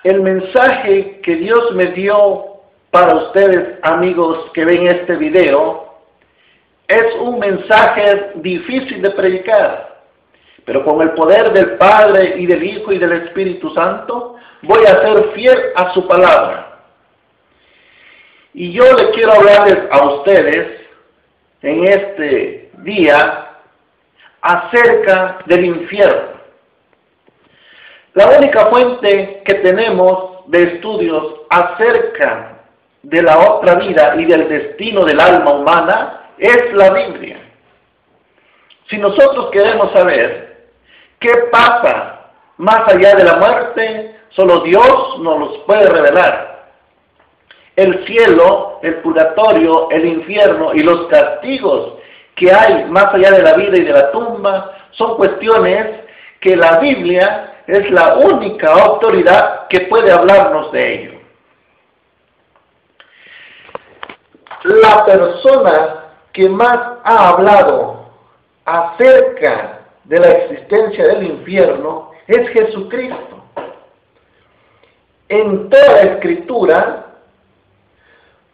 El mensaje que Dios me dio para ustedes, amigos que ven este video, es un mensaje difícil de predicar, pero con el poder del Padre y del Hijo y del Espíritu Santo, voy a ser fiel a su palabra. Y yo le quiero hablarles a ustedes en este día acerca del infierno. La única fuente que tenemos de estudios acerca de la otra vida y del destino del alma humana es la Biblia. Si nosotros queremos saber qué pasa más allá de la muerte, solo Dios nos los puede revelar. El cielo, el purgatorio, el infierno y los castigos que hay más allá de la vida y de la tumba son cuestiones que la Biblia es la única autoridad que puede hablarnos de ello. La persona que más ha hablado acerca de la existencia del infierno es Jesucristo. En toda la Escritura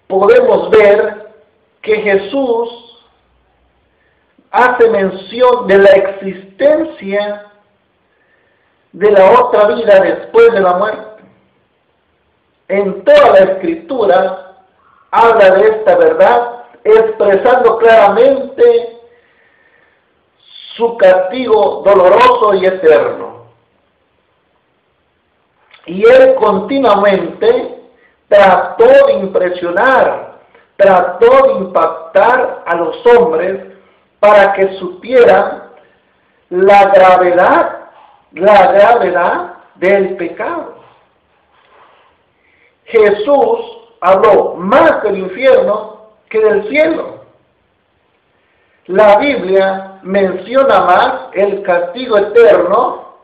podemos ver que Jesús hace mención de la existencia de la otra vida después de la muerte. En toda la Escritura habla de esta verdad, expresando claramente su castigo doloroso y eterno. Y él continuamente trató de impresionar, trató de impactar a los hombres para que supieran la gravedad del pecado. Jesús habló más del infierno que del cielo. La Biblia menciona más el castigo eterno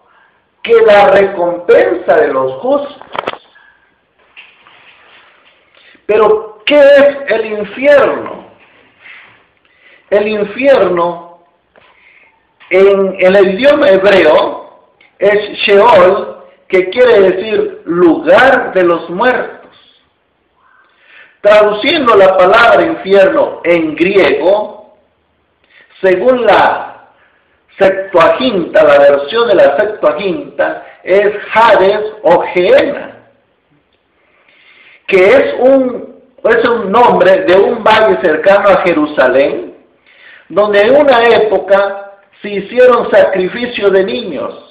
que la recompensa de los justos. Pero, ¿qué es el infierno? El infierno, en el idioma hebreo, es Sheol, que quiere decir lugar de los muertos. Traduciendo la palabra infierno en griego, según la Septuaginta, la versión de la Septuaginta, es Hades o Gehenna, que es un nombre de un valle cercano a Jerusalén, donde en una época se hicieron sacrificios de niños,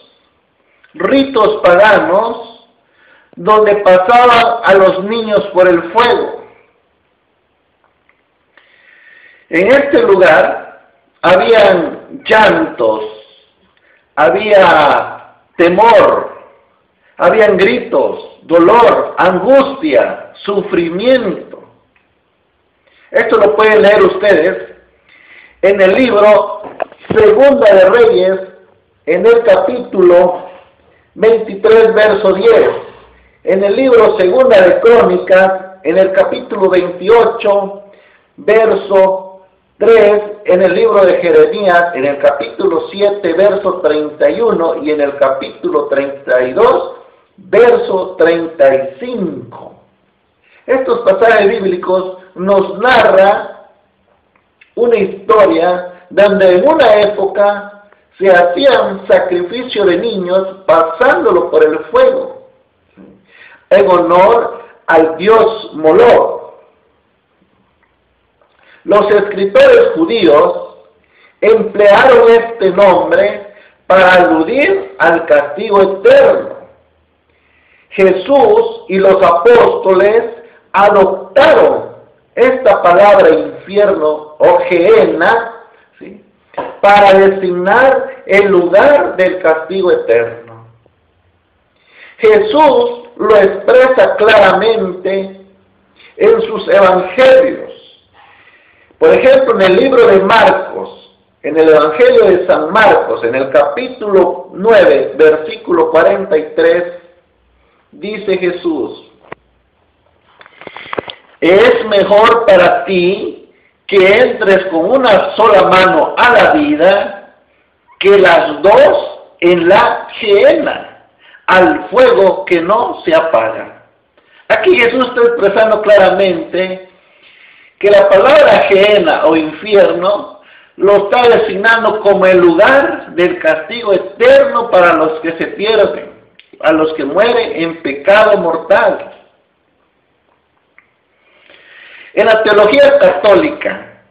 ritos paganos, donde pasaban a los niños por el fuego. En este lugar habían llantos, había temor, habían gritos, dolor, angustia, sufrimiento. Esto lo pueden leer ustedes en el libro Segunda de Reyes, en el capítulo 23, verso 10. En el libro Segunda de Crónicas, en el capítulo 28, verso 3, en el libro de Jeremías, en el capítulo 7, verso 31, y en el capítulo 32, verso 35. Estos pasajes bíblicos nos narran una historia donde en una época se hacían sacrificio de niños pasándolo por el fuego, en honor al dios Moloch. Los escritores judíos emplearon este nombre para aludir al castigo eterno. Jesús y los apóstoles adoptaron esta palabra infierno o Gehenna, ¿sí?, para designar el lugar del castigo eterno. Jesús lo expresa claramente en sus evangelios. Por ejemplo, en el libro de Marcos, en el Evangelio de San Marcos, en el capítulo 9, versículo 43, dice Jesús: es mejor para ti que entres con una sola mano a la vida que las dos en la Gehenna, al fuego que no se apaga. Aquí Jesús está expresando claramente que la palabra Gehenna o infierno lo está designando como el lugar del castigo eterno para los que se pierden, a los que mueren en pecado mortal. En la teología católica,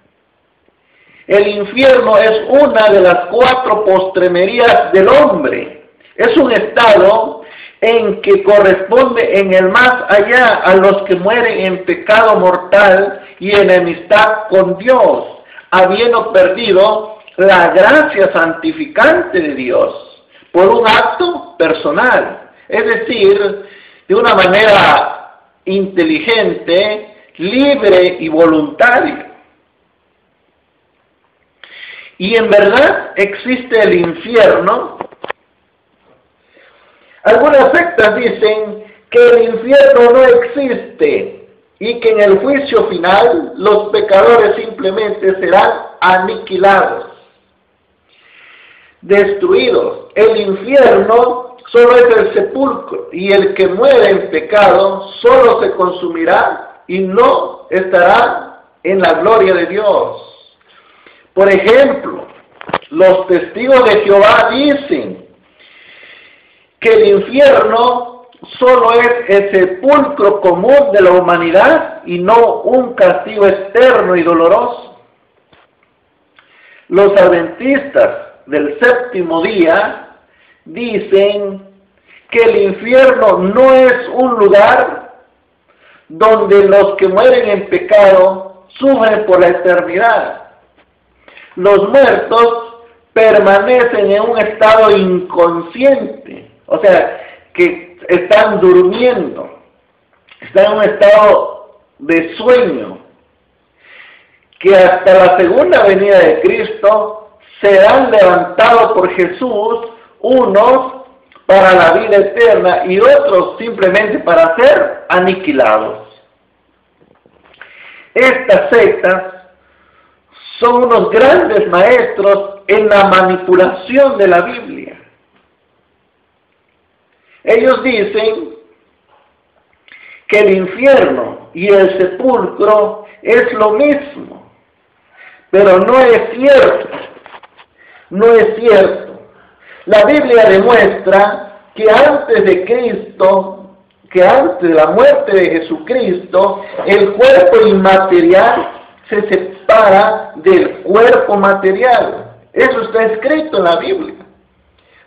el infierno es una de las 4 postremerías del hombre. Es un estado en que corresponde en el más allá a los que mueren en pecado mortal y enemistad con Dios, habiendo perdido la gracia santificante de Dios por un acto personal, es decir, de una manera inteligente, libre y voluntaria. Y en verdad existe el infierno. Algunas sectas dicen que el infierno no existe y que en el juicio final los pecadores simplemente serán aniquilados, destruidos. El infierno solo es el sepulcro y el que muere en pecado solo se consumirá y no estará en la gloria de Dios. Por ejemplo, los testigos de Jehová dicen que el infierno solo es el sepulcro común de la humanidad y no un castigo externo y doloroso. Los adventistas del séptimo día dicen que el infierno no es un lugar donde los que mueren en pecado sufren por la eternidad. Los muertos permanecen en un estado inconsciente, o sea, que están durmiendo, están en un estado de sueño, que hasta la segunda venida de Cristo serán levantados por Jesús, unos para la vida eterna y otros simplemente para ser aniquilados. Estas sectas son unos grandes maestros en la manipulación de la Biblia. Ellos dicen que el infierno y el sepulcro es lo mismo, pero no es cierto. No es cierto. La Biblia demuestra que antes de Cristo, que antes de la muerte de Jesucristo, el cuerpo inmaterial se separa del cuerpo material. Eso está escrito en la Biblia.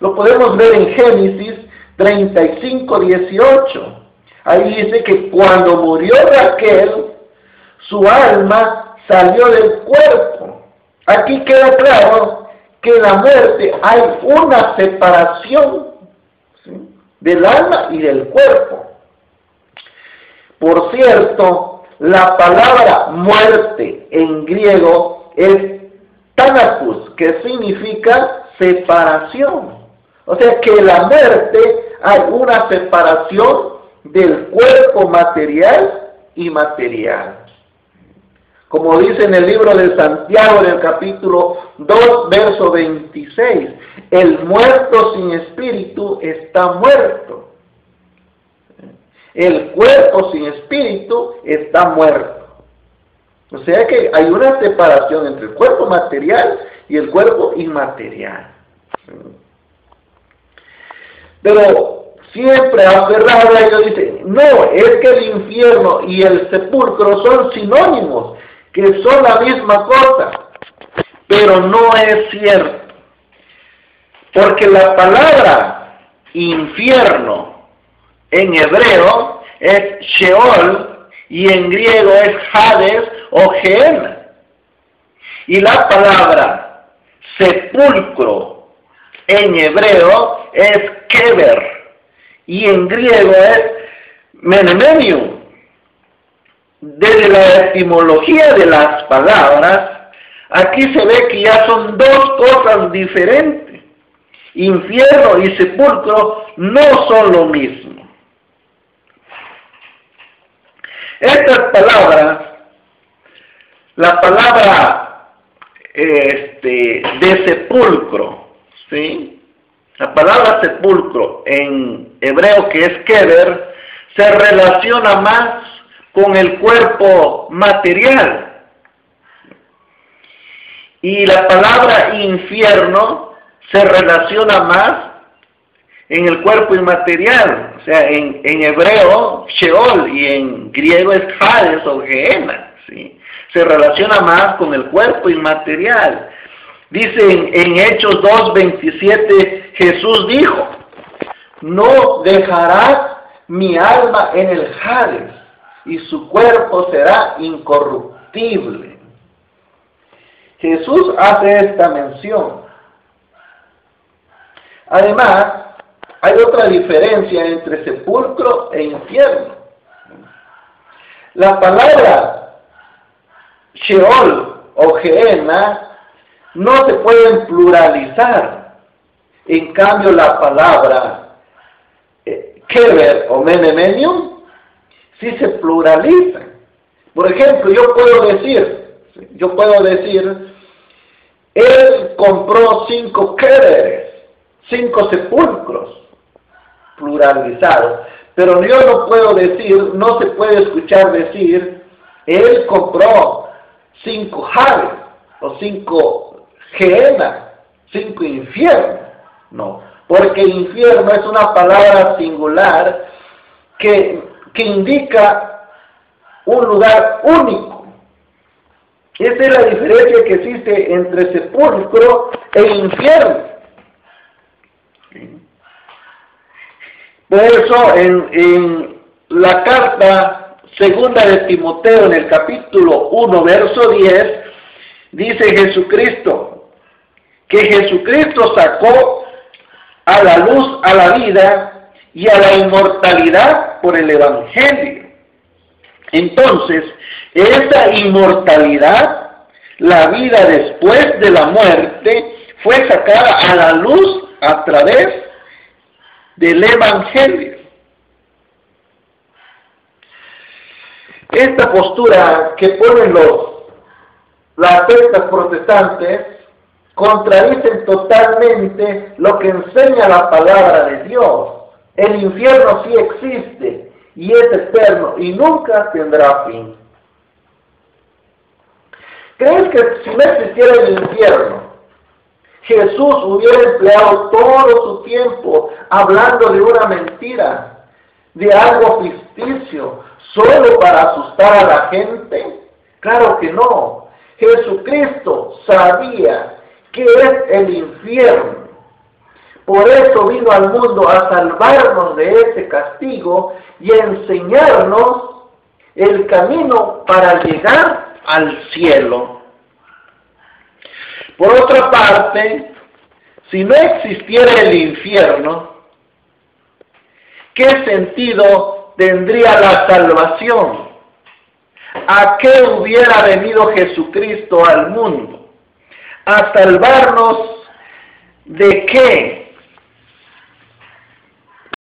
Lo podemos ver en Génesis 35:18. Ahí dice que cuando murió Raquel, su alma salió del cuerpo. Aquí queda claro que en la muerte hay una separación, ¿sí?, del alma y del cuerpo. Por cierto, la palabra muerte en griego es thanatos, que significa separación. O sea que en la muerte hay una separación del cuerpo material y material. Como dice en el libro de Santiago, en el capítulo 2, verso 26, el muerto sin espíritu está muerto. El cuerpo sin espíritu está muerto. O sea que hay una separación entre el cuerpo material y el cuerpo inmaterial. Pero siempre aferrado a ellos dicen, no, es que el infierno y el sepulcro son sinónimos, que son la misma cosa. Pero no es cierto. Porque la palabra infierno en hebreo es Sheol y en griego es Hades o Gehenna. Y la palabra sepulcro en hebreo es Keber y en griego es Menemenium. Desde la etimología de las palabras, aquí se ve que ya son dos cosas diferentes. Infierno y sepulcro no son lo mismo. Estas palabras, la palabra de sepulcro, ¿sí?, La palabra sepulcro en hebreo, que es kever, se relaciona más con el cuerpo material. Y la palabra infierno se relaciona más en el cuerpo inmaterial. O sea, en hebreo, Sheol, y en griego es Hades o Gehenna, ¿sí? Se relaciona más con el cuerpo inmaterial. Dice en Hechos 2:27, Jesús dijo, no dejarás mi alma en el Hades, y su cuerpo será incorruptible. Jesús hace esta mención. Además, hay otra diferencia entre sepulcro e infierno. La palabra Sheol o Gehenna no se pueden pluralizar. En cambio, la palabra kever o menemenium sí se pluraliza. Por ejemplo, yo puedo decir, él compró 5 keveres, 5 sepulcros pluralizados. Pero yo no puedo decir, no se puede escuchar decir, él compró 5 Hades o 5 Gehenna, 5 infiernos. No, porque infierno es una palabra singular que indica un lugar único. Esa es la diferencia que existe entre sepulcro e infierno. Por eso en la carta segunda de Timoteo, en el capítulo 1, verso 10, dice Jesucristo, que Jesucristo sacó a la luz a la vida y a la inmortalidad por el Evangelio. Entonces, esa inmortalidad, la vida después de la muerte, fue sacada a la luz a través del Evangelio. Esta postura que ponen las sectas protestantes contradicen totalmente lo que enseña la palabra de Dios. El infierno sí existe y es eterno y nunca tendrá fin. ¿Crees que si no existiera el infierno, Jesús hubiera empleado todo su tiempo hablando de una mentira, de algo ficticio, solo para asustar a la gente? Claro que no. Jesucristo sabía qué es el infierno. Por eso vino al mundo a salvarnos de ese castigo y a enseñarnos el camino para llegar al cielo. Por otra parte, si no existiera el infierno, ¿qué sentido tendría la salvación? ¿A qué hubiera venido Jesucristo al mundo? ¿A salvarnos de qué?